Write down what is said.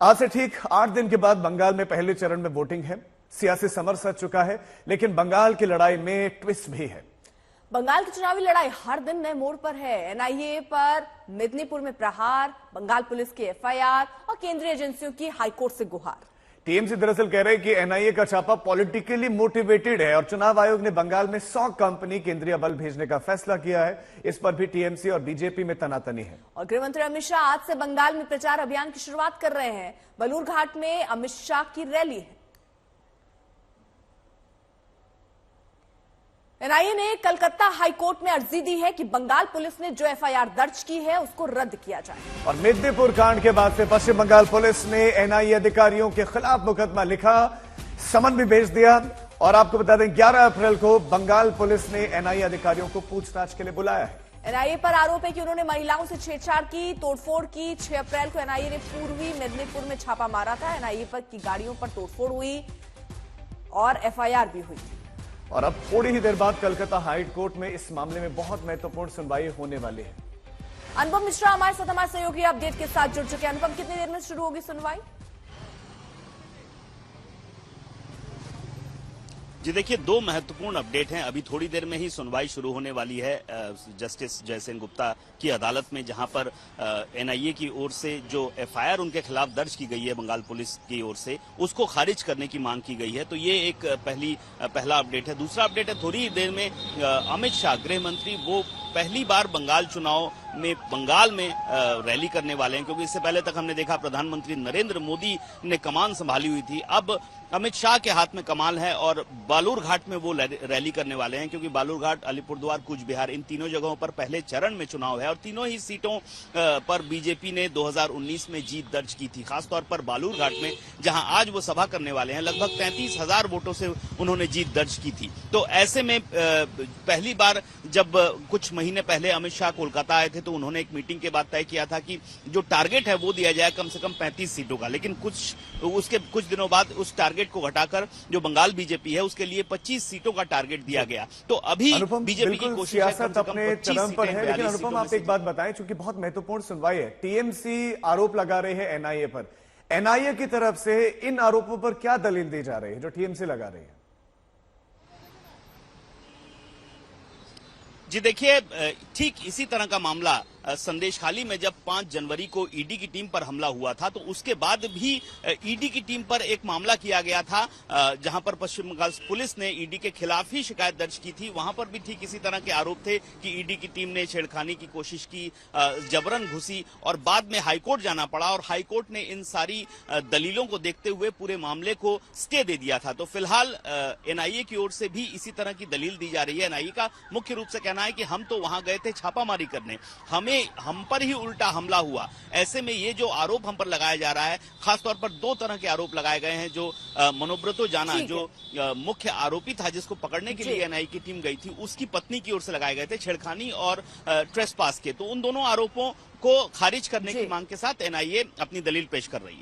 आज से ठीक 8 दिन के बाद बंगाल में पहले चरण में वोटिंग है। सियासी समर सज चुका है, लेकिन बंगाल की लड़ाई में ट्विस्ट भी है। बंगाल की चुनावी लड़ाई हर दिन नए मोड़ पर है। एनआईए पर मेदिनीपुर में प्रहार, बंगाल पुलिस की एफआईआर और केंद्रीय एजेंसियों की हाईकोर्ट से गुहार। टीएमसी दरअसल कह रहे हैं कि एनआईए का छापा पॉलिटिकली मोटिवेटेड है और चुनाव आयोग ने बंगाल में 100 कंपनी केंद्रीय बल भेजने का फैसला किया है। इस पर भी टीएमसी और बीजेपी में तनातनी है। और गृहमंत्री अमित शाह आज से बंगाल में प्रचार अभियान की शुरुआत कर रहे हैं। बलूरघाट में अमित शाह की रैली है। एनआईए ने कलकत्ता हाईकोर्ट में अर्जी दी है कि बंगाल पुलिस ने जो एफआईआर दर्ज की है उसको रद्द किया जाए। और मेदिनीपुर कांड के बाद से पश्चिम बंगाल पुलिस ने एनआईए अधिकारियों के खिलाफ मुकदमा लिखा, समन भी भेज दिया। और आपको बता दें 11 अप्रैल को बंगाल पुलिस ने एनआईए अधिकारियों को पूछताछ के लिए बुलाया है। एनआईए पर आरोप है कि उन्होंने महिलाओं से छेड़छाड़ की, तोड़फोड़ की। 6 अप्रैल को एनआईए ने पूर्वी मेदिनीपुर में छापा मारा था। एनआईए पर की गाड़ियों पर तोड़फोड़ हुई और एफआईआर भी हुई। और अब थोड़ी ही देर बाद कलकत्ता हाई कोर्ट में इस मामले में बहुत महत्वपूर्ण सुनवाई होने वाली है। अनुपम मिश्रा हमारे साथ हमारे सहयोगी अपडेट के साथ जुड़ चुके हैं। अनुपम, कितनी देर में शुरू होगी सुनवाई? जी देखिए, 2 महत्वपूर्ण अपडेट हैं। अभी थोड़ी देर में ही सुनवाई शुरू होने वाली है जस्टिस जयसेन गुप्ता की अदालत में, जहां पर एनआईए की ओर से जो एफआईआर उनके खिलाफ दर्ज की गई है बंगाल पुलिस की ओर से, उसको खारिज करने की मांग की गई है। तो ये एक पहला अपडेट है। दूसरा अपडेट है, थोड़ी देर में अमित शाह गृह मंत्री वो पहली बार बंगाल चुनाव में बंगाल में रैली करने वाले हैं, क्योंकि इससे पहले तक हमने देखा प्रधानमंत्री नरेंद्र मोदी ने कमान संभाली हुई थी। अब अमित शाह के हाथ में कमान है और बालूरघाट में वो रैली करने वाले हैं, क्योंकि बालूरघाट, अलीपुरद्वार, कूच बिहार, इन तीनों जगहों पर पहले चरण में चुनाव है और तीनों ही सीटों पर बीजेपी ने 2019 में जीत दर्ज की थी। खासतौर पर बालूरघाट में, जहां आज वो सभा करने वाले हैं, लगभग 33,000 वोटों से उन्होंने जीत दर्ज की थी। तो ऐसे में पहली बार जब कुछ महीने पहले अमित शाह कोलकाता आए थे, तो उन्होंने एक मीटिंग के बाद तय किया था कि जो टारगेट है वो दिया जाए कम से कम 35 सीटों का। लेकिन उसके कुछ दिनों बाद उस टारगेट को घटाकर जो बंगाल बीजेपी है उसके लिए 25 सीटों का टारगेट दिया गया। तो अभी बीजेपी की कोशिश है कम से कम 25 चरम पर है। लेकिन अनुपम, आप एक बात सीटों बताएं, चूंकि बहुत महत्वपूर्ण सुनवाई है। टीएमसी आरोप लगा रहे हैं एनआईए पर। एनआईए की तरफ से इन आरोपों पर क्या दलील दी जा रही है जो टीएमसी लगा रही है? जी देखिए, ठीक इसी तरह का मामला संदेशखाली में जब 5 जनवरी को ईडी की टीम पर हमला हुआ था, तो उसके बाद भी ईडी की टीम पर एक मामला किया गया था, जहां पर पश्चिम बंगाल पुलिस ने ईडी के खिलाफ ही शिकायत दर्ज की थी। वहां पर भी ठीक इसी तरह के आरोप थे कि ईडी की टीम ने छेड़खानी की कोशिश की, जबरन घुसी और बाद में हाईकोर्ट जाना पड़ा और हाईकोर्ट ने इन सारी दलीलों को देखते हुए पूरे मामले को स्टे दे दिया था। तो फिलहाल एनआईए की ओर से भी इसी तरह की दलील दी जा रही है। एनआईए का मुख्य रूप से कहना है कि हम तो वहां गए थे छापामारी करने, हम पर ही उल्टा हमला हुआ। ऐसे में ये जो आरोप हम पर लगाया जा रहा है, खासतौर पर 2 तरह के आरोप लगाए गए हैं। जो मनोब्रतो जाना, जो मुख्य आरोपी था जिसको पकड़ने के लिए एनआईए की टीम गई थी, उसकी पत्नी की ओर से लगाए गए थे छेड़खानी और ट्रेसपास के। तो उन दोनों आरोपों को खारिज करने की मांग के साथ एनआईए अपनी दलील पेश कर रही है।